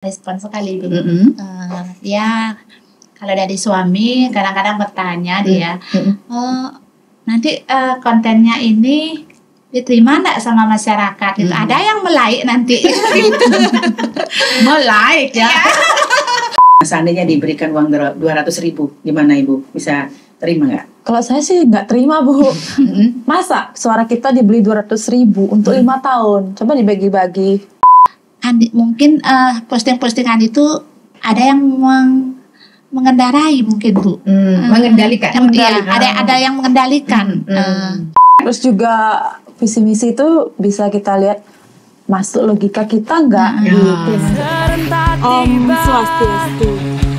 Respon sekali dulu. Dia kalau dari suami kadang-kadang bertanya dia, nanti kontennya ini diterima enggak sama masyarakat? Gitu. Ada yang like nanti. Like ya. Seandainya diberikan uang 200.000, gimana Ibu? Bisa terima nggak? Kalau saya sih nggak terima, Bu. Masa suara kita dibeli 200.000 untuk 5 tahun? Coba dibagi-bagi. Mungkin posting-postingan itu ada yang mengendarai mungkin, Bu. Mengendalikan. Iya, ada yang mengendalikan. Terus juga visi misi itu bisa kita lihat masuk logika kita nggak gitu. Om Swastiastu.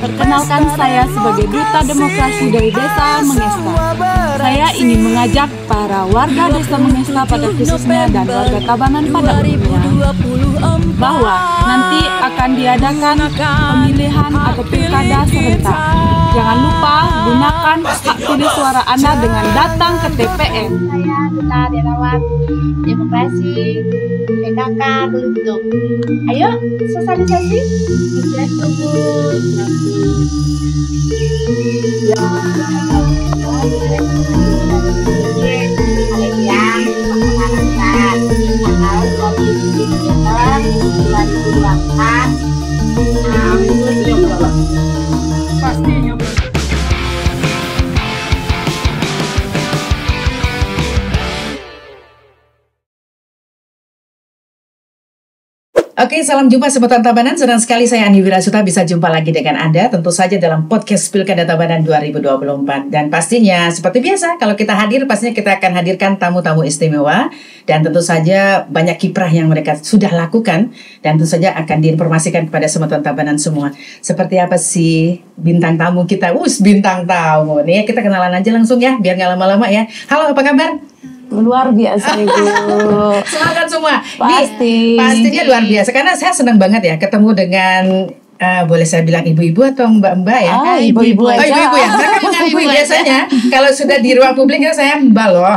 Perkenalkan, saya sebagai Duta Demokrasi dari Desa Mengesta. Saya ingin mengajak para warga Desa Mengesta pada khususnya dan warga Tabanan pada umumnya bahwa nanti akan diadakan pemilihan atau pilkada serentak. Jangan lupa gunakan hak pilih suara Anda dengan datang ke TPS. Saya Duta Relawan Demokrasi PKK Beluntung. Ayo sosialisasi. Kita tunggu. Pastinya. Oke, salam jumpa Sobat Tabanan. Senang sekali saya Ani Wirasuta bisa jumpa lagi dengan Anda, tentu saja dalam podcast Pilkada Tabanan 2024. Dan pastinya seperti biasa, kalau kita hadir pastinya kita akan hadirkan tamu-tamu istimewa. Dan tentu saja banyak kiprah yang mereka sudah lakukan. Dan tentu saja akan diinformasikan kepada Sobat Tabanan semua. Seperti apa sih bintang tamu kita? Bintang tamu nih, kita kenalan aja langsung ya, biar nggak lama-lama ya. Halo, apa kabar? Luar biasa, Ibu. Semangat semua. Pasti. Pastinya luar biasa karena saya senang banget ya ketemu dengan boleh saya bilang ibu-ibu atau mbak-mbak ya? Ibu-ibu aja. Ibu-ibu ya. Mereka ibu biasanya kalau sudah di ruang publik saya mbak loh.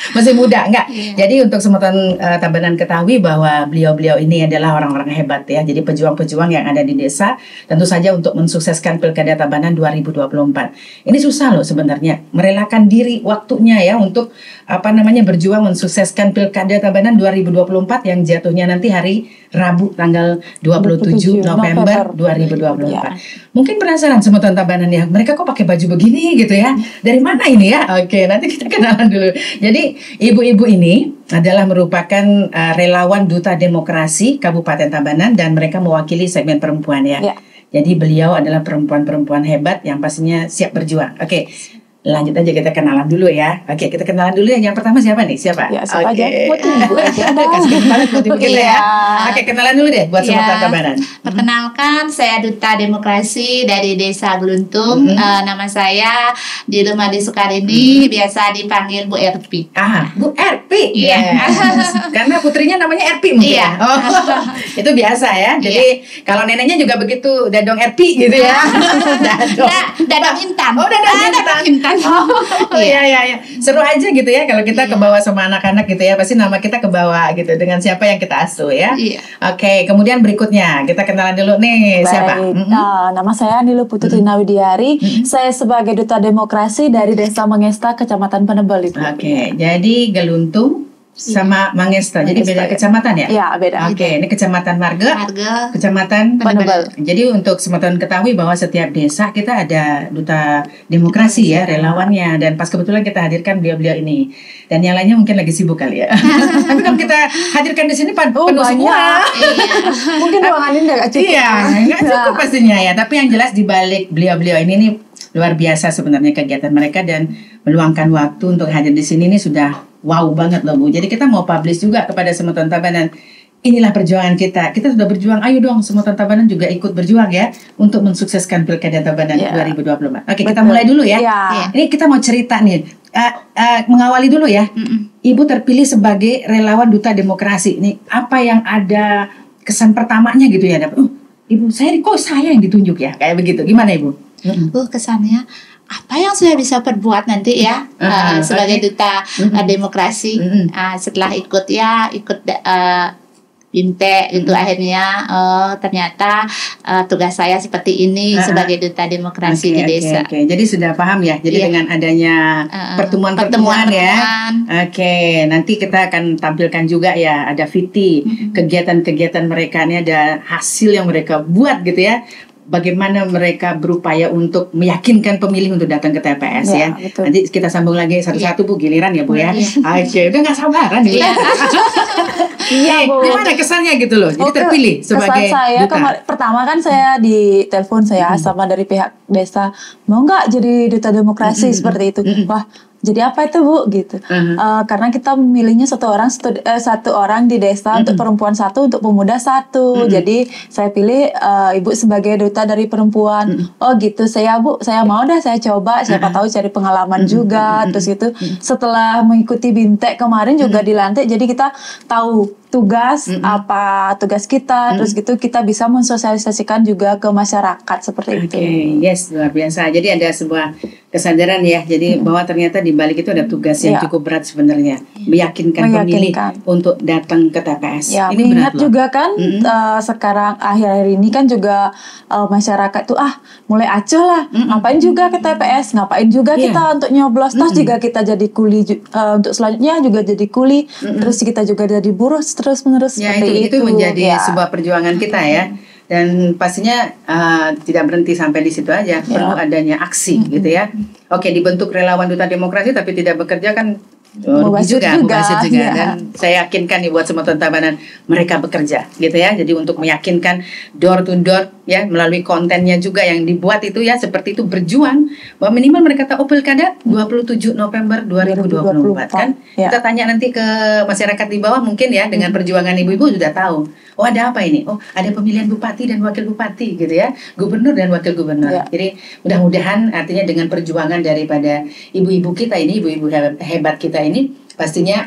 Masih muda, enggak. Jadi untuk semutan Tabanan ketahui bahwa beliau-beliau ini adalah orang-orang hebat ya. Jadi pejuang-pejuang yang ada di desa tentu saja untuk mensukseskan Pilkada Tabanan 2024. Ini susah loh sebenarnya, merelakan diri waktunya ya untuk berjuang mensukseskan Pilkada Tabanan 2024 yang jatuhnya nanti hari Rabu tanggal 27 November 2024. Ya. Mungkin penasaran semutan Tabanan ya, mereka kok pakai baju begini gitu ya? Dari mana ini ya? Oke, nanti kita kenalan dulu. Jadi ibu-ibu ini adalah merupakan relawan Duta Demokrasi Kabupaten Tabanan dan mereka mewakili segmen perempuan ya. Jadi beliau adalah perempuan-perempuan hebat yang pastinya siap berjuang. Oke. Lanjut aja kita kenalan dulu ya. Oke, kita kenalan dulu ya. Yang pertama siapa nih? Siapa? Ya, siapa aja? Buat ibu aja. Kasih kesempatan buat ibu kita ya. Oke, kenalan dulu deh buat semua Tabanan. Perkenalkan, saya Duta Demokrasi dari Desa Beluntung. Nama saya di Rumah di Sukarini biasa dipanggil Bu Erpi. Bu Erpi. Iya. Karena putrinya namanya Erpi mungkin. Iya. Itu biasa ya. Jadi kalau neneknya juga begitu, Dadong Erpi gitu ya. Dadong Intan. Oh, Dadong Intan. Iya. Seru aja gitu ya kalau kita kebawa sama anak-anak gitu ya. Pasti nama kita kebawa gitu dengan siapa yang kita asuh ya. Oke, kemudian berikutnya kita kenalan dulu nih. Baik. Siapa? Nama saya Nilu Putri Nawidiari. Saya sebagai Duta Demokrasi dari Desa Mengesta, Kecamatan Penebel, Ibu. Oke, jadi Geluntung sama Mangesta. Jadi beda kecamatan ya? Iya, beda. Oke, ini Kecamatan Marga, Kecamatan Penebel. Jadi untuk semutan ketahui bahwa setiap desa kita ada Duta Demokrasi ya, relawannya. Dan pas kebetulan kita hadirkan beliau-beliau ini. Dan yang lainnya mungkin lagi sibuk kali ya. Tapi kalau kita hadirkan di sini penuh semua. Mungkin ruangan ini nggak cukup. Iya, nggak cukup pastinya ya. Tapi yang jelas di balik beliau-beliau ini nih luar biasa sebenarnya kegiatan mereka dan meluangkan waktu untuk hadir di sini nih sudah wow banget loh Bu. Jadi kita mau publish juga kepada semutan Tabanan. Inilah perjuangan kita. Kita sudah berjuang. Ayo dong semutan Tabanan juga ikut berjuang ya untuk mensukseskan Pilkada Tabanan 2024. Oke, kita mulai dulu ya. Ini kita mau cerita nih. Mengawali dulu ya. Ibu terpilih sebagai relawan Duta Demokrasi. Ini apa yang ada kesan pertamanya gitu ya? Ibu kok saya yang ditunjuk ya? Kayak begitu. Gimana Ibu? Kesannya apa yang saya bisa perbuat nanti ya sebagai Duta Demokrasi setelah ikut BIMTEK gitu. Akhirnya ternyata tugas saya seperti ini sebagai duta demokrasi di desa. Jadi sudah paham ya. Jadi dengan adanya pertemuan-pertemuan ya. Oke, nanti kita akan tampilkan juga ya, ada VT, kegiatan-kegiatan mereka ini, ada hasil yang mereka buat gitu ya. Bagaimana mereka berupaya untuk meyakinkan pemilih untuk datang ke TPS ya. Betul. Nanti kita sambung lagi satu-satu Bu, giliran ya Bu ya. Oke, udah nggak sabaran nih. Iya Bu. Gimana kesannya gitu loh? Jadi terpilih sebagai kesan saya duta. pertama kan saya di telepon saya sama dari pihak desa, mau nggak jadi duta demokrasi seperti itu. Wah, jadi apa itu Bu gitu? Karena kita memilihnya satu orang di desa untuk perempuan satu, untuk pemuda satu. Jadi saya pilih Ibu sebagai duta dari perempuan. Oh gitu, saya mau dah, saya coba. Siapa tahu cari pengalaman juga. Terus gitu. Setelah mengikuti BIMTEK kemarin juga dilantik, jadi kita tahu tugas apa tugas kita, terus gitu kita bisa mensosialisasikan juga ke masyarakat seperti itu. Yes, luar biasa. Jadi ada sebuah kesadaran ya. Jadi bahwa ternyata di balik itu ada tugas yang cukup berat sebenarnya, meyakinkan pemilih untuk datang ke TPS. Ya, ini mengingat berat juga kan sekarang akhir-akhir ini kan juga masyarakat tuh mulai acuh lah, ngapain juga ke TPS, ngapain juga kita untuk nyoblos, terus juga kita jadi kuli untuk selanjutnya juga jadi kuli, terus kita juga jadi buruh terus menerus ya, seperti itu menjadi sebuah perjuangan kita ya. Dan pastinya tidak berhenti sampai di situ aja, perlu adanya aksi gitu ya. Oke, dibentuk relawan duta demokrasi tapi tidak bekerja kan mubazir juga. Dan saya yakinkan nih buat semua Tabanan, mereka bekerja gitu ya. Jadi untuk meyakinkan door to door ya, melalui kontennya juga yang dibuat itu ya, seperti itu, berjuang bahwa minimal mereka tahu pilkada 27 November 2024 kan. Kita tanya nanti ke masyarakat di bawah mungkin ya, dengan perjuangan ibu-ibu sudah tahu. Oh, ada apa ini? Oh, ada pemilihan bupati dan wakil bupati gitu ya, gubernur dan wakil gubernur. Jadi mudah-mudahan artinya dengan perjuangan daripada ibu-ibu kita ini, ibu-ibu hebat kita ini, pastinya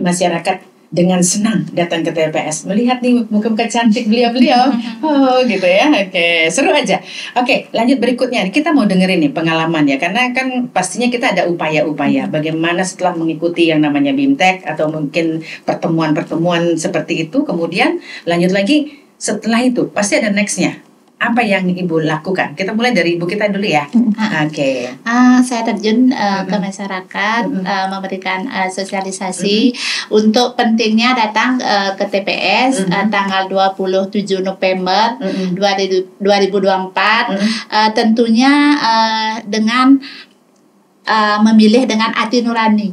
masyarakat dengan senang datang ke TPS, melihat nih muka-muka cantik beliau-beliau. Oh gitu ya. Oke, seru aja. Oke, lanjut berikutnya. Kita mau dengerin nih pengalaman ya, karena kan pastinya kita ada upaya-upaya bagaimana setelah mengikuti yang namanya BIMTEK atau mungkin pertemuan-pertemuan seperti itu, kemudian lanjut lagi setelah itu pasti ada nextnya. Apa yang Ibu lakukan? Kita mulai dari Ibu kita dulu ya. Oke. Saya terjun ke masyarakat, memberikan sosialisasi untuk pentingnya datang ke TPS tanggal 27 November 2024. Tentunya dengan memilih dengan hati nurani,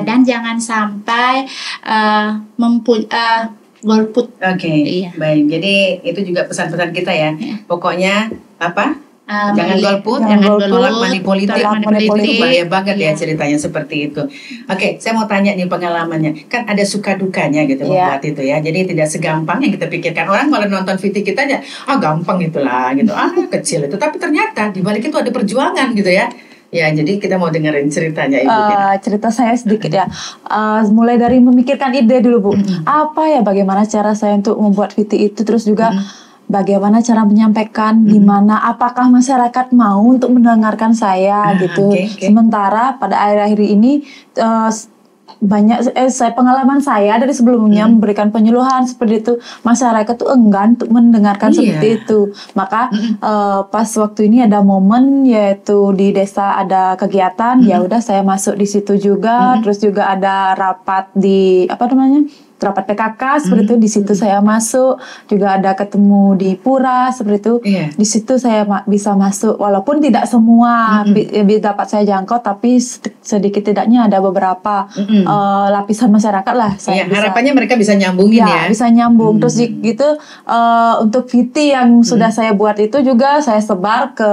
dan jangan sampai golput. Iya. Baik. Jadi itu juga pesan-pesan kita ya. Pokoknya apa? Jangan golput, jangan menolak money politik. Itu bahaya banget ya ceritanya seperti itu. Oke, saya mau tanya nih pengalamannya. Kan ada suka dukanya gitu membuat itu ya. Jadi tidak segampang yang kita pikirkan. Orang malah nonton VT kita aja, gampang itulah gitu. Kecil itu. Tapi ternyata di balik itu ada perjuangan gitu ya. Ya, jadi kita mau dengerin ceritanya Ibu. Cerita saya sedikit ya. Mulai dari memikirkan ide dulu Bu. Apa ya, bagaimana cara saya untuk membuat VT itu, terus juga bagaimana cara menyampaikan, di mana apakah masyarakat mau untuk mendengarkan saya gitu. Sementara pada akhir-akhir ini banyak pengalaman saya dari sebelumnya memberikan penyuluhan seperti itu, masyarakat tuh enggan untuk mendengarkan seperti itu. Maka pas waktu ini ada momen, yaitu di desa ada kegiatan, ya udah saya masuk di situ juga. Terus juga ada rapat di rapat PKK seperti itu, di situ saya masuk. Juga ada ketemu di Pura seperti itu, di situ saya bisa masuk, walaupun tidak semua dapat saya jangkau, tapi sedikit tidaknya ada beberapa lapisan masyarakat lah. Saya harapannya mereka bisa nyambungin ya. Bisa nyambung. Terus gitu untuk VT yang sudah saya buat itu juga saya sebar ke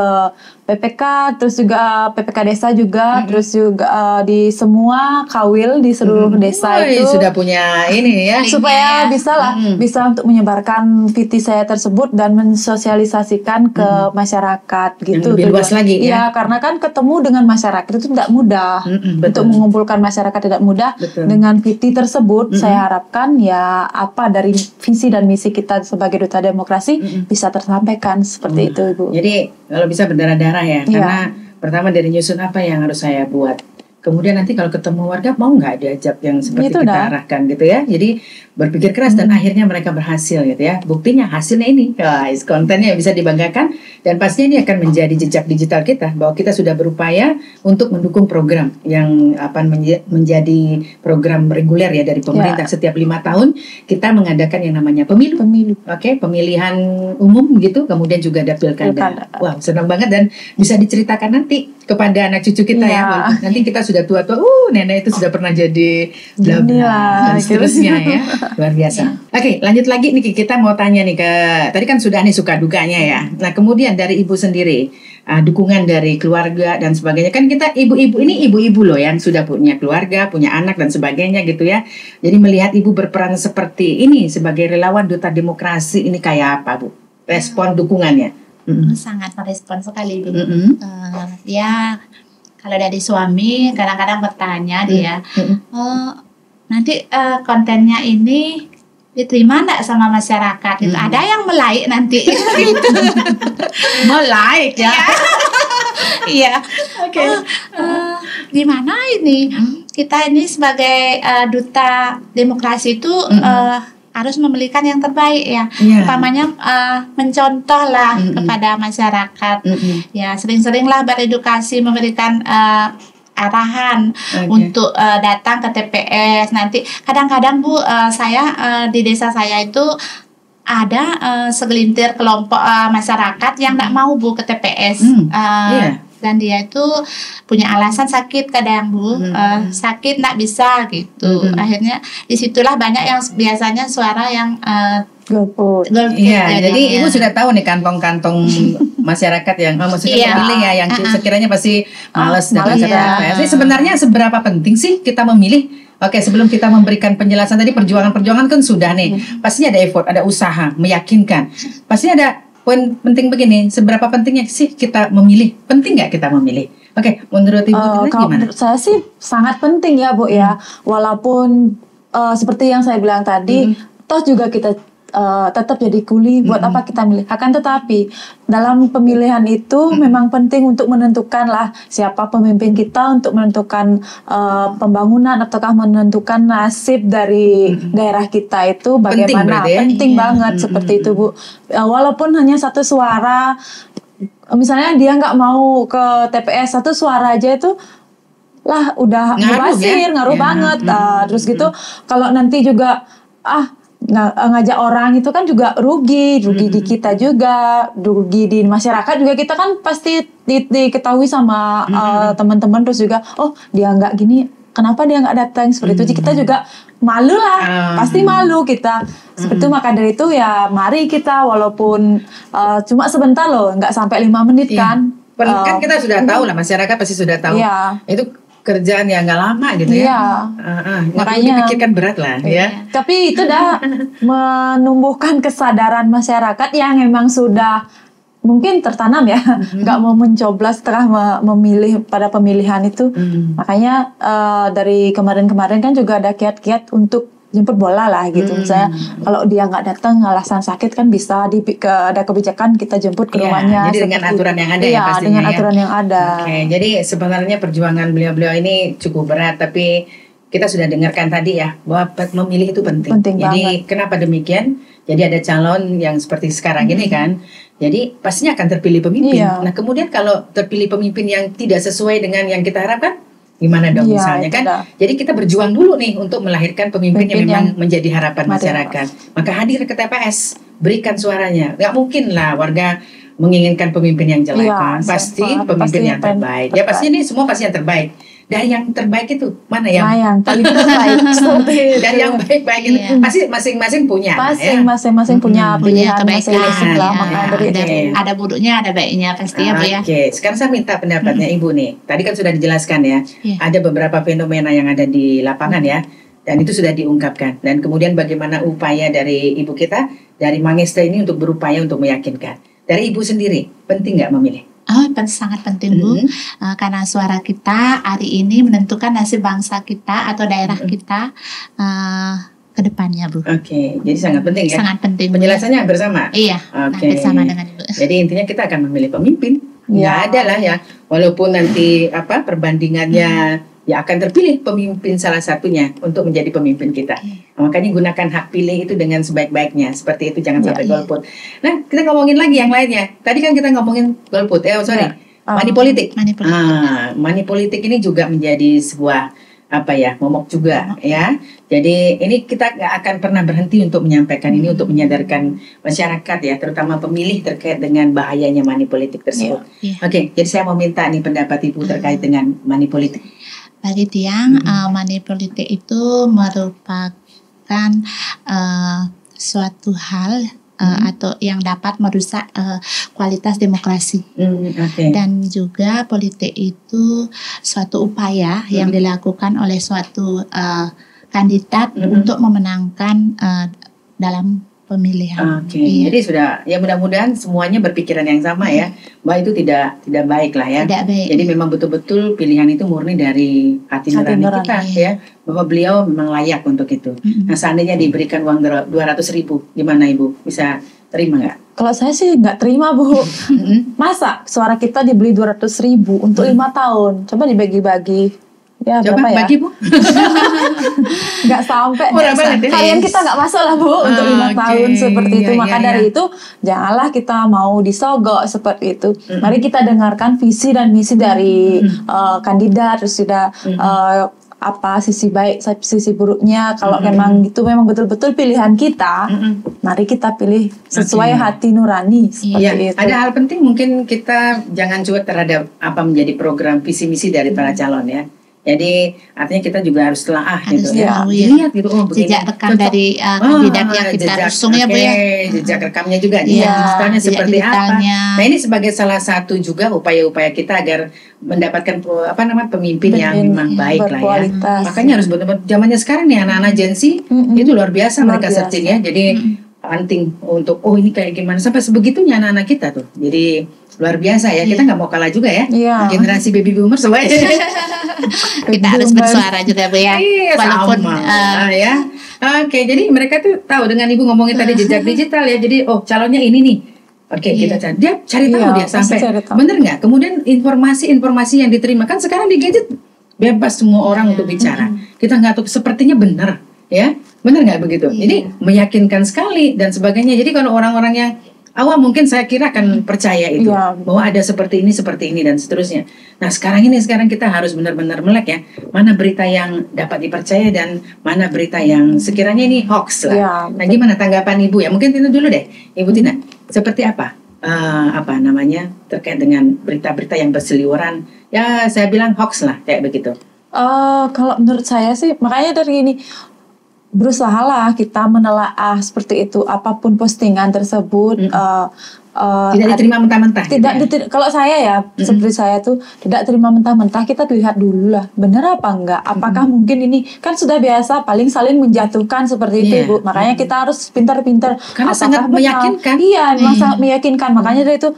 PPK, terus juga PPK desa juga, terus juga di semua kawil di seluruh desa itu sudah punya ini ya, supaya bisa untuk menyebarkan VT saya tersebut dan mensosialisasikan ke masyarakat gitu. Lebih luas lagi ya. Karena kan ketemu dengan masyarakat itu tidak mudah. Untuk mengumpulkan masyarakat tidak mudah. Dengan VT tersebut saya harapkan ya apa dari visi dan misi kita sebagai duta demokrasi bisa tersampaikan seperti itu Ibu. Jadi kalau bisa berdarah-darah ya, karena pertama dari nyusun apa yang harus saya buat, kemudian nanti kalau ketemu warga mau nggak diajak yang seperti Gitu kita dah. arahkan gitu ya. Jadi berpikir keras dan akhirnya mereka berhasil gitu ya. Buktinya hasilnya ini, guys, kontennya bisa dibanggakan dan pastinya ini akan menjadi jejak digital kita bahwa kita sudah berupaya untuk mendukung program yang menjadi program reguler ya dari pemerintah. Setiap 5 tahun kita mengadakan yang namanya pemilu. Oke, pemilihan umum gitu, kemudian juga ada pilkada. Wow, senang banget dan bisa diceritakan nanti kepada anak cucu kita ya. Nanti kita sudah tua-tua, nenek itu sudah pernah jadi bla bla dan seterusnya ya. Luar biasa. Oke, lanjut lagi nih, kita mau tanya nih tadi kan sudah nih suka dukanya ya. Nah, kemudian dari Ibu sendiri, dukungan dari keluarga dan sebagainya. Kan kita ibu-ibu ini ibu-ibu loh yang sudah punya keluarga, punya anak dan sebagainya gitu ya. Jadi melihat Ibu berperan seperti ini sebagai relawan Duta Demokrasi ini kayak apa, Bu? Respon dukungannya? Sangat merespon sekali, Bu. Ya, kalau dari suami kadang-kadang bertanya dia, nanti kontennya ini diterima enggak sama masyarakat gitu. Ada yang like nanti gitu. Mau like ya. Iya. Oke. Gimana ini? Kita ini sebagai duta demokrasi itu harus memberikan yang terbaik ya. Utamanya mencontoh lah kepada masyarakat. Ya, sering-seringlah beredukasi, memberikan arahan untuk datang ke TPS. Nanti kadang-kadang Bu, saya di desa saya itu ada segelintir kelompok masyarakat yang tidak mau Bu ke TPS. Dan dia itu punya alasan sakit kadang Bu, sakit tidak bisa gitu. Akhirnya disitulah banyak yang biasanya suara yang golput. Iya, jadi Ibu sudah tahu nih kantong-kantong masyarakat yang maksudnya memilih ya, yang sekiranya pasti malas datang ke TPS. Jadi sebenarnya seberapa penting sih kita memilih? Oke, sebelum kita memberikan penjelasan tadi, perjuangan-perjuangan kan sudah nih, pastinya ada effort, ada usaha, meyakinkan. Pasti ada poin penting begini, seberapa pentingnya sih kita memilih? Penting nggak kita memilih? Oke, menurut Ibu kalau gimana? Menurut saya sih sangat penting ya Bu ya, walaupun seperti yang saya bilang tadi, toh juga kita tetap jadi kuli, buat apa kita milih? Akan tetapi dalam pemilihan itu memang penting untuk menentukan lah siapa pemimpin kita, untuk menentukan pembangunan ataukah menentukan nasib dari daerah kita itu bagaimana. Penting banget seperti itu Bu. Walaupun hanya satu suara, misalnya dia nggak mau ke TPS, satu suara aja itu lah udah mubazir, ngaruh banget. Terus gitu kalau nanti juga ngajak orang itu kan juga rugi di kita juga, rugi di masyarakat juga. Kita kan pasti diketahui sama teman-teman, terus juga dia nggak gini, kenapa dia nggak datang seperti itu. Kita juga malu lah, pasti malu kita seperti itu. Maka dari itu ya mari kita walaupun cuma sebentar loh, nggak sampai 5 menit kan. Kan kita sudah tahu lah, masyarakat pasti sudah tahu. Itu kerjaan yang nggak lama gitu ya. Makanya dipikirkan berat lah ya. Tapi itu dah menumbuhkan kesadaran masyarakat yang memang sudah mungkin tertanam ya, nggak mau mencoblos setelah memilih pada pemilihan itu. Makanya dari kemarin-kemarin kan juga ada kiat-kiat untuk jemput bola lah gitu. Misalnya kalau dia nggak datang alasan sakit kan bisa ada kebijakan kita jemput ke rumahnya. Jadi dengan aturan yang ada ya pastinya. Dengan aturan yang ada. Jadi sebenarnya perjuangan beliau-beliau ini cukup berat, tapi kita sudah dengarkan tadi ya bahwa memilih itu penting. Jadi banget. Kenapa demikian? Jadi ada calon yang seperti sekarang ini kan. Jadi pastinya akan terpilih pemimpin. Nah, kemudian kalau terpilih pemimpin yang tidak sesuai dengan yang kita harapkan, gimana dong misalnya kan? Jadi kita berjuang dulu nih untuk melahirkan pemimpin yang memang menjadi harapan masyarakat. Maka hadir ke TPS, berikan suaranya. Gak mungkin lah warga menginginkan pemimpin yang jelek kan? Pasti pemimpin yang terbaik. Ya pasti ini semua pasti yang terbaik. Dari yang terbaik itu mana yang paling terbaik? Dari yang baik-baik itu pasti masing-masing punya. Masing-masing punya pilihan masing-masing lah. Ada buruknya, ada baiknya pasti ya Bu ya. Oke, sekarang saya minta pendapatnya Ibu nih. Tadi kan sudah dijelaskan ya. Ada beberapa fenomena yang ada di lapangan ya. Dan itu sudah diungkapkan. Dan kemudian bagaimana upaya dari Ibu kita, dari Mangesta ini untuk berupaya untuk meyakinkan. Dari Ibu sendiri, penting nggak memilih? Sangat penting Bu, karena suara kita hari ini menentukan nasib bangsa kita atau daerah kita ke depannya Bu. Oke, jadi sangat penting ya. Sangat penting. Penjelasannya bersama. Iya. Bersama dengan Ibu. Jadi intinya kita akan memilih pemimpin. Nggak ada lah ya, walaupun nanti perbandingannya ya akan terpilih pemimpin salah satunya untuk menjadi pemimpin kita. Nah, makanya gunakan hak pilih itu dengan sebaik-baiknya. Seperti itu, jangan sampai golput. Nah, kita ngomongin lagi yang lainnya. Tadi kan kita ngomongin golput, money politik. Money politik ini juga menjadi sebuah momok juga ya. Jadi ini kita nggak akan pernah berhenti untuk menyampaikan ini, untuk menyadarkan masyarakat ya, terutama pemilih terkait dengan bahayanya money politik tersebut. Oke, jadi saya mau minta nih pendapat Ibu terkait dengan money politik. Bagi Tiang, money politik itu merupakan suatu hal atau yang dapat merusak kualitas demokrasi. Dan juga politik itu suatu upaya yang dilakukan oleh suatu kandidat untuk memenangkan dalam pemilihan. Jadi sudah ya, mudah-mudahan semuanya berpikiran yang sama ya, bahwa itu tidak baik lah ya. Tidak baik. Jadi memang betul-betul pilihan itu murni dari hati nurani kita ya, bahwa beliau memang layak untuk itu. Nah, seandainya diberikan uang 200.000, gimana Ibu? Bisa terima nggak? Kalau saya sih nggak terima, Bu. Masa suara kita dibeli 200.000 untuk 5 tahun? Coba dibagi-bagi. Ya, coba berapa ya? bagi Bu. Nggak sampai. Harian kita nggak masuk lah, Bu, untuk 5 tahun seperti itu. Maka dari itu janganlah kita mau disogok seperti itu. Mari kita dengarkan visi dan misi dari kandidat, terus sudah apa sisi baik, sisi buruknya. Kalau memang itu memang betul-betul pilihan kita, mari kita pilih sesuai hati nurani. Seperti itu. Ada hal penting mungkin kita jangan cuek terhadap apa menjadi program visi misi dari para calon ya. Jadi artinya kita juga harus telaah gitu ya. Lihat gitu, begini. Jejak rekam dari kandidat yang kita usung ya, Bu ya. Jejak rekamnya juga digitalnya seperti apa. Nah, ini sebagai salah satu juga upaya-upaya kita agar mendapatkan pemimpin yang memang baik lah ya. Makanya harus betul-betul zamannya sekarang nih anak-anak Gen Z itu luar biasa mereka searching ya. Jadi penting untuk ini kayak gimana, sampai sebegitunya anak-anak kita tuh. Jadi luar biasa ya, kita nggak mau kalah juga ya. Generasi baby boomer semuanya. Kita harus bersuara juga, Bu ya. Walaupun ya. Oke, jadi mereka tuh tahu dengan Ibu ngomongin tadi jejak digital ya. Jadi calonnya ini nih. Kita cari. Dia cari tahu dia sampai bener nggak? Kemudian informasi yang diterima kan sekarang di gadget bebas semua orang untuk bicara. Kita nggak tahu sepertinya benar ya. Benar nggak begitu? Jadi meyakinkan sekali dan sebagainya. Jadi kalau orang-orang yang awam mungkin saya kira akan percaya itu bahwa ada seperti ini dan seterusnya. Nah sekarang kita harus benar-benar melek ya, mana berita yang dapat dipercaya dan mana berita yang sekiranya ini hoax lah. Nah gimana tanggapan Ibu ya? Mungkin Tina dulu deh, Ibu Tina. Seperti apa terkait dengan berita-berita yang berseliweran? Ya saya bilang hoax lah kayak begitu. Kalau menurut saya sih makanya dari ini, berusahalah kita menelaah seperti itu, apapun postingan tersebut tidak diterima mentah-mentah. Kalau saya ya seperti saya tuh tidak terima mentah-mentah, kita lihat dulu lah benar apa enggak, apakah mungkin ini kan sudah biasa paling saling menjatuhkan seperti itu, Bu. Makanya kita harus pintar-pintar, karena sangat meyakinkan. Sangat meyakinkan. Makanya dari itu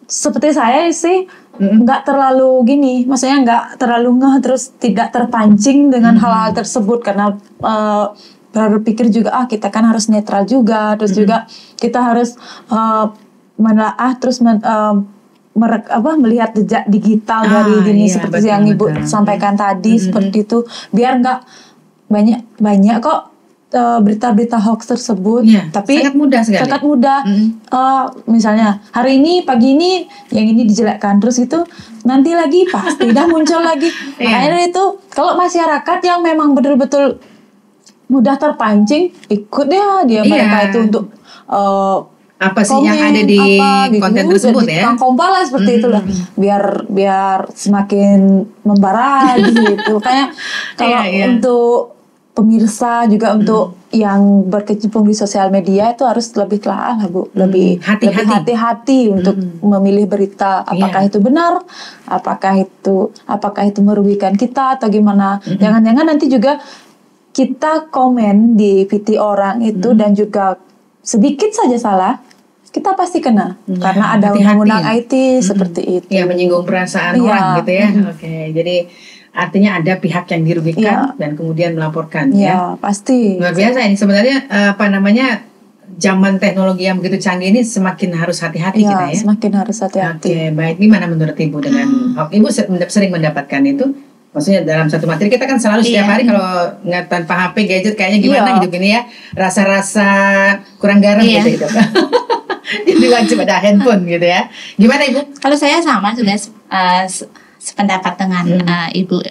seperti saya sih nggak terlalu gini, maksudnya nggak terlalu terus tidak terpancing dengan hal-hal tersebut, karena berpikir juga kita kan harus netral juga, terus juga kita harus menelaah terus melihat jejak digital dari ini seperti yang Ibu sampaikan tadi, seperti itu, biar nggak banyak kok berita-berita hoax tersebut, tapi sangat mudah sekali. Sangat mudah. Misalnya hari ini pagi ini yang ini dijelekkan, terus itu nanti lagi pasti dah muncul lagi. Makanya itu kalau masyarakat yang memang betul-betul mudah terpancing, ikut dia mereka itu untuk apa sih yang ada di konten tersebut ya? Kompal lah seperti itulah, biar semakin membara gitu. Kayak kalau untuk pemirsa juga untuk yang berkecimpung di sosial media itu harus lebih telaah lah, Bu, lebih hati-hati untuk memilih berita, apakah itu benar, apakah itu merugikan kita atau gimana. Jangan-jangan nanti juga kita komen di VT orang itu dan juga sedikit saja salah, kita pasti kena karena ada undang-undang IT seperti itu. Ya, menyinggung perasaan orang gitu ya. Jadi artinya ada pihak yang dirugikan dan kemudian melaporkan ya. Pasti. Luar biasa ini sebenarnya zaman teknologi yang begitu canggih ini semakin harus hati-hati kita ya. Semakin harus hati-hati. Baik. Gimana menurut Ibu dengan Ibu sering mendapatkan itu? Maksudnya dalam satu materi kita kan selalu setiap hari kalau nggak tanpa HP gadget kayaknya gimana hidup ini ya, rasa-rasa kurang garam gitu. Jadi wajib ada handphone gitu ya. Gimana Ibu? Kalau saya sama juga sependapat dengan Ibu,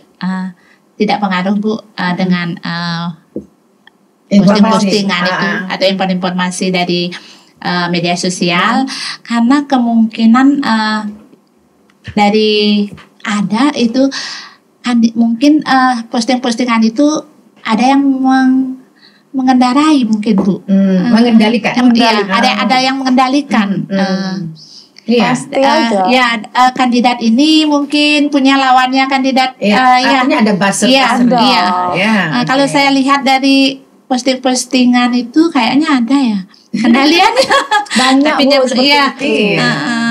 tidak pengaruh Bu dengan posting-postingan itu atau informasi dari media sosial, karena kemungkinan dari ada itu mungkin posting-postingan itu ada yang mengendarai mungkin Bu, mengendalikan. Ada yang mengendalikan. Iya. Kandidat ini mungkin punya lawannya kandidat. Artinya ada buzzer. Kalau saya lihat dari posting-postingan itu kayaknya ada ya kendaliannya. Banyak Bu,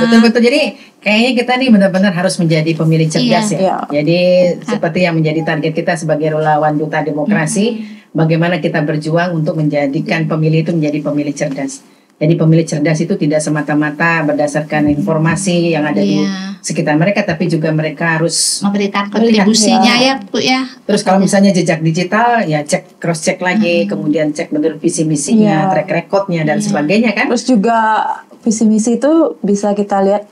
betul-betul. Jadi kayaknya kita nih benar-benar harus menjadi pemilih cerdas ya. Jadi seperti yang menjadi target kita sebagai relawan Duta Demokrasi, bagaimana kita berjuang untuk menjadikan pemilih itu menjadi pemilih cerdas. Jadi pemilih cerdas itu tidak semata-mata berdasarkan informasi yang ada di sekitar mereka, tapi juga mereka harus memberikan kontribusinya ya Bu ya. Terus kalau misalnya jejak digital ya cross check lagi, kemudian cek betul visi misinya, track recordnya dan sebagainya kan. Terus juga visi misi itu bisa kita lihat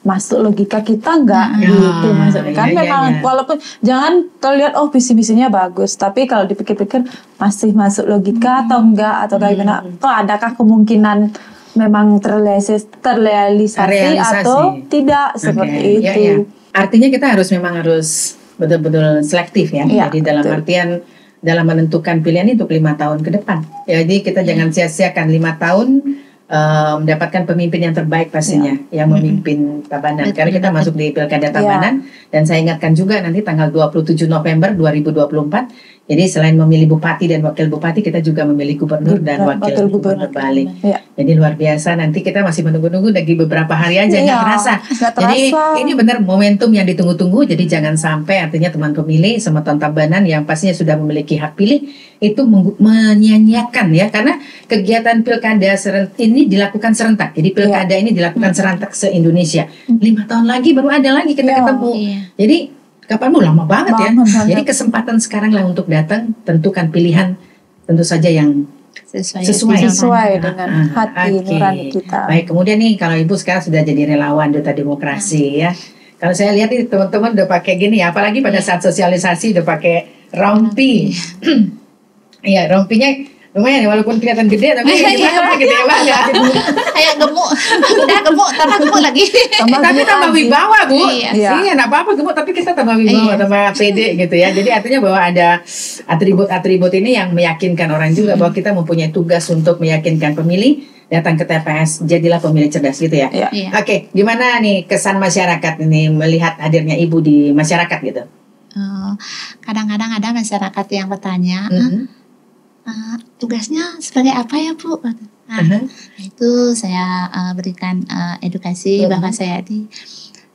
masuk logika kita enggak gitu maksudnya kan. Memang walaupun jangan terlihat visi misinya bagus, tapi kalau dipikir-pikir masih masuk logika atau enggak, atau bagaimana, atau adakah kemungkinan memang terrealisasi atau tidak seperti itu. Artinya kita memang harus betul-betul selektif ya. Jadi dalam artian dalam menentukan pilihan itu 5 tahun ke depan. Jadi kita jangan sia-siakan 5 tahun mendapatkan pemimpin yang terbaik pastinya, yang memimpin Tabanan. Karena kita masuk di Pilkada Tabanan, dan saya ingatkan juga nanti tanggal 27 November 2024. Jadi selain memilih bupati dan wakil bupati, kita juga memilih gubernur dan wakil gubernur balik. Jadi luar biasa, nanti kita masih menunggu-nunggu lagi beberapa hari aja, nggak terasa. Jadi ini benar momentum yang ditunggu-tunggu. Jadi jangan sampai artinya teman pemilih Semeton Tabanan yang pastinya sudah memiliki hak pilih itu menyanyiakan ya, karena kegiatan pilkada ini dilakukan serentak. Jadi pilkada ini dilakukan serentak se-Indonesia. 5 tahun lagi baru ada lagi kita ketemu. Jadi kapanmu lama banget ya. Jadi kesempatan sekarang lah untuk datang, tentukan pilihan tentu saja yang sesuai dengan hati nurani kita. Baik, kemudian nih kalau Ibu sekarang sudah jadi relawan Duta Demokrasi ya. Kalau saya lihat nih teman-teman udah pakai gini ya, apalagi pada saat sosialisasi udah pakai rompi. Iya, rompinya lumayan ya, walaupun kelihatan gede tapi gimana gede banget. Kayak gemuk. Udah gemuk, tambah gemuk lagi. Tapi tambah wibawa Bu. Iya, enggak apa-apa gemuk, tapi kita tambah wibawa, tambah pede gitu ya. Jadi artinya bahwa ada atribut-atribut ini yang meyakinkan orang juga bahwa kita mempunyai tugas untuk meyakinkan pemilih datang ke TPS, jadilah pemilih cerdas gitu ya. Oke, gimana nih kesan masyarakat ini melihat hadirnya Ibu di masyarakat gitu? Kadang-kadang ada masyarakat yang bertanya, tugasnya sebagai apa ya Bu? Itu saya berikan edukasi bahwa saya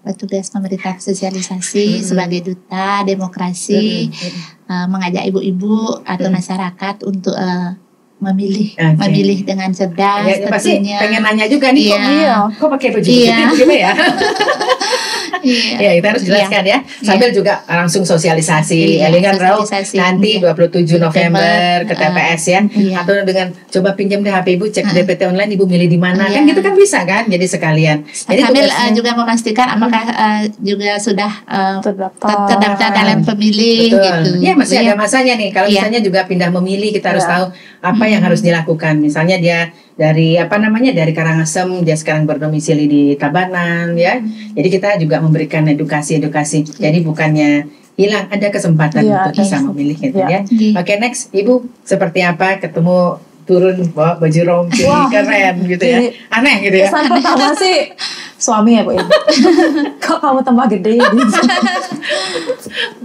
bertugas memberikan sosialisasi sebagai Duta Demokrasi, mengajak ibu-ibu atau masyarakat untuk memilih dengan cerdas. Pasti pengen nanya juga nih, kok pakai baju gitu ya? Kita harus jelaskan ya. Sambil juga langsung sosialisasi. Nanti 27 November ke TPS ya. Atau dengan coba pinjam deh HP Ibu, cek DPT online, Ibu milih di mana. Kan gitu kan bisa kan? Jadi sekalian. Jadi sambil juga memastikan apakah juga sudah terdaftar dalam pemilih gitu. Ya masih ada masanya nih. Kalau misalnya juga pindah memilih, kita harus tahu apa yang harus dilakukan. Misalnya dia dari dari Karangasem, dia sekarang berdomisili di Tabanan ya. Jadi kita juga memberikan edukasi. Jadi bukannya hilang, ada kesempatan untuk bisa memilih gitu ya. Oke, next Ibu seperti apa ketemu turun bawa baju rompi keren gitu ya. Aneh gitu ya. Kesan pertama sih suami ya Bu. Kok kamu tambah gede gitu.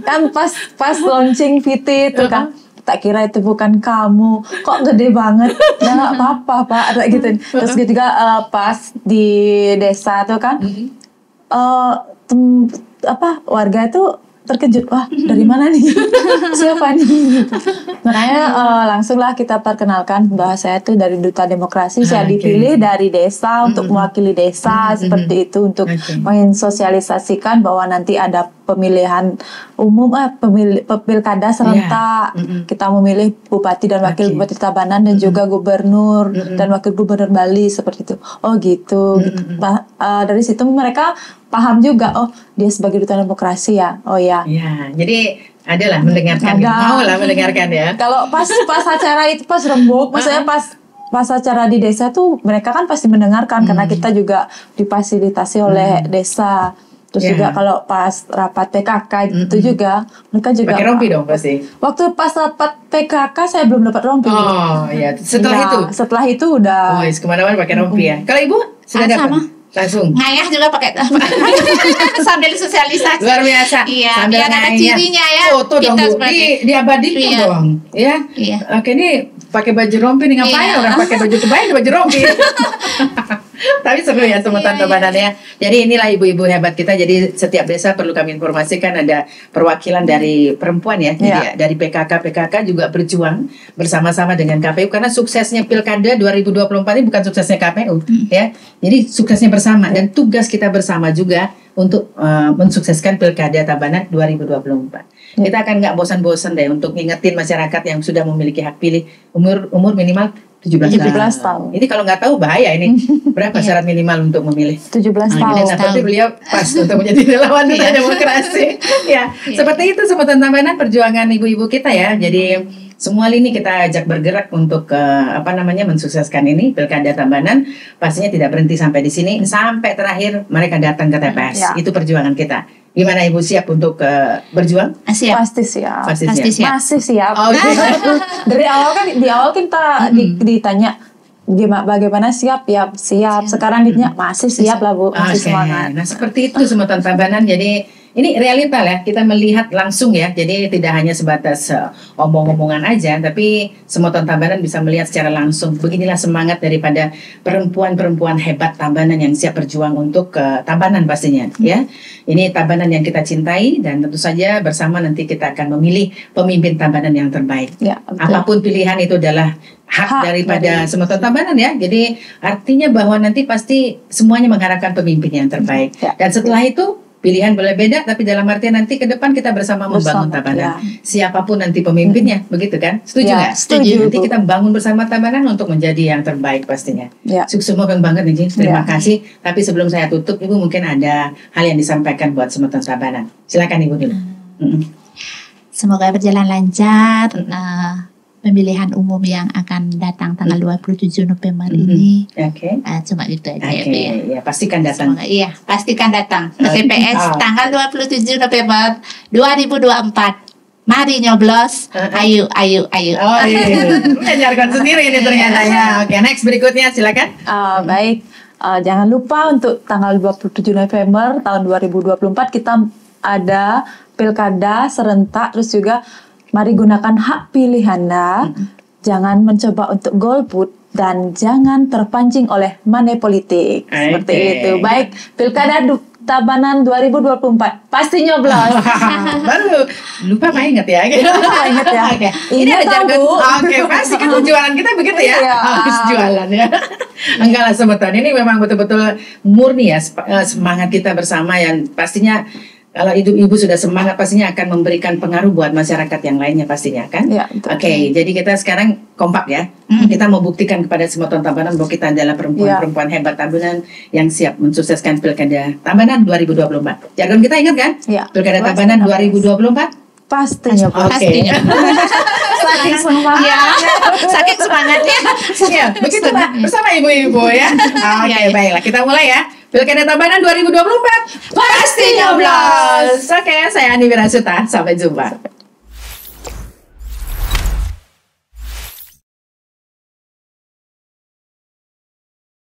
Kan pas launching VT itu kan, tak kira itu bukan kamu, kok gede banget. Ya nggak apa-apa Pak, ada gitu. Terus juga pas di desa tuh kan, warga itu terkejut, wah dari mana nih, siapa nih gitu. Makanya langsunglah kita perkenalkan bahwa saya tuh dari Duta Demokrasi, saya dipilih dari desa untuk mewakili desa seperti itu, untuk mensosialisasikan bahwa nanti ada pemilihan umum, pilkada serentak. Kita memilih bupati dan wakil bupati Tabanan dan juga gubernur dan wakil gubernur Bali seperti itu. Oh gitu. Dari situ mereka paham juga, oh dia sebagai duta demokrasi ya. Oh ya. Ya, jadi adalah mendengarkan, mau lah mendengarkan ya. Kalau pas acara itu pas rembuk, maksudnya pas acara di desa tuh mereka kan pasti mendengarkan karena kita juga difasilitasi oleh desa. Terus juga kalau pas rapat PKK itu juga mereka juga pakai rompi dong pasti. Waktu pas rapat PKK saya belum dapat rompi. Oh iya, setelah itu udah. Oh, kemana-mana pakai rompi ya. Kalau Ibu sudah dapat? Sama. Langsung. Ngayah juga pakai sambil sosialisasi. Luar biasa. Iya, sambil biar ada cirinya ya. Foto dong Bu, diabadikan dong. Ya. Iya. Oke, ini pakai baju rompi nih ngapain orang pakai baju kebaya baju rompi. Tapi seru ya semutan Tabanan ya. Jadi inilah ibu-ibu hebat kita. Jadi setiap desa perlu kami informasikan ada perwakilan dari perempuan ya. Jadi dari PKK juga berjuang bersama-sama dengan KPU karena suksesnya Pilkada 2024 ini bukan suksesnya KPU ya. Jadi suksesnya bersama dan tugas kita bersama juga untuk mensukseskan Pilkada Tabanan 2024. Kita akan nggak bosan-bosan deh untuk ngingetin masyarakat yang sudah memiliki hak pilih umur minimal 17 tahun. Ini kalau nggak tahu bahaya ini. Berapa syarat minimal untuk memilih? 17 tahun. Seperti beliau pas untuk menjadi relawan duta demokrasi. Ya, seperti itu sebutan Tabanan perjuangan ibu-ibu kita ya. Jadi semua lini kita ajak bergerak untuk mensukseskan ini Pilkada Tabanan. Pastinya tidak berhenti sampai di sini, sampai terakhir mereka datang ke TPS. Itu perjuangan kita. Gimana Ibu siap untuk berjuang? Siap. Pasti siap. Masih siap. Oh, dari awal kan kita ditanya bagaimana siap ya siap. Sekarang ditanya masih siap lah Bu, masih semangat. Nah seperti itu semutan Tabanan. Jadi ini realita ya, kita melihat langsung ya. Jadi tidak hanya sebatas omong-omongan aja, tapi semutan Tabanan bisa melihat secara langsung. Beginilah semangat daripada perempuan-perempuan hebat Tabanan yang siap berjuang untuk Tabanan pastinya ya. Ini Tabanan yang kita cintai dan tentu saja bersama nanti kita akan memilih pemimpin Tabanan yang terbaik. Ya, apapun pilihan itu adalah hak daripada semutan Tabanan ya. Jadi artinya bahwa nanti pasti semuanya mengharapkan pemimpin yang terbaik. Dan setelah itu pilihan boleh beda, tapi dalam artian nanti ke depan kita bersama membangun Tabanan. Siapapun nanti pemimpinnya, begitu kan? Setuju nggak? Setuju. Nanti kita bangun bersama Tabanan untuk menjadi yang terbaik pastinya. Sukses banget nih, terima kasih. Tapi sebelum saya tutup, Ibu mungkin ada hal yang disampaikan buat semutan Tabanan. Silakan Ibu dulu. Semoga berjalan lancar. Pemilihan umum yang akan datang tanggal 27 November ini. Cuma gitu aja ya. Pastikan datang. Semoga, pastikan datang ke TPS tanggal 27 November 2024. Mari nyoblos. Ayo. Oh iya. Menjargon sendiri ini ternyata ya. Oke, next berikutnya silakan. Baik. Jangan lupa untuk tanggal 27 November tahun 2024 kita ada pilkada serentak, terus juga mari gunakan hak pilih Anda. Jangan mencoba untuk golput dan jangan terpancing oleh money politik. Seperti itu. Baik, Pilkada Tabanan 2024 pasti nyoblos. Baru lupa ingat ya. Ingat ya. Ini ada jargon. Pasti kan jualan kita begitu ya. Habis jualan ya. Enggak lah sebutan. Ini memang betul-betul murni ya semangat kita bersama yang pastinya. Kalau ibu sudah semangat pastinya akan memberikan pengaruh buat masyarakat yang lainnya pastinya kan. Oke, jadi kita sekarang kompak ya. Kita mau buktikan kepada semua Tabanan bahwa kita adalah perempuan hebat Tabanan yang siap mensukseskan Pilkada Tabanan 2024. Jargon kita ingat kan? Pilkada Tabanan 2024 pastinya. Saking semangatnya. Saking semangatnya. Ya, begitu Pak. Bersama ibu-ibu ya. Baiklah kita mulai ya. Pilkada Tabanan 2024 pasti nyoblos. Oke, saya Andi Wirasuta. Sampai jumpa.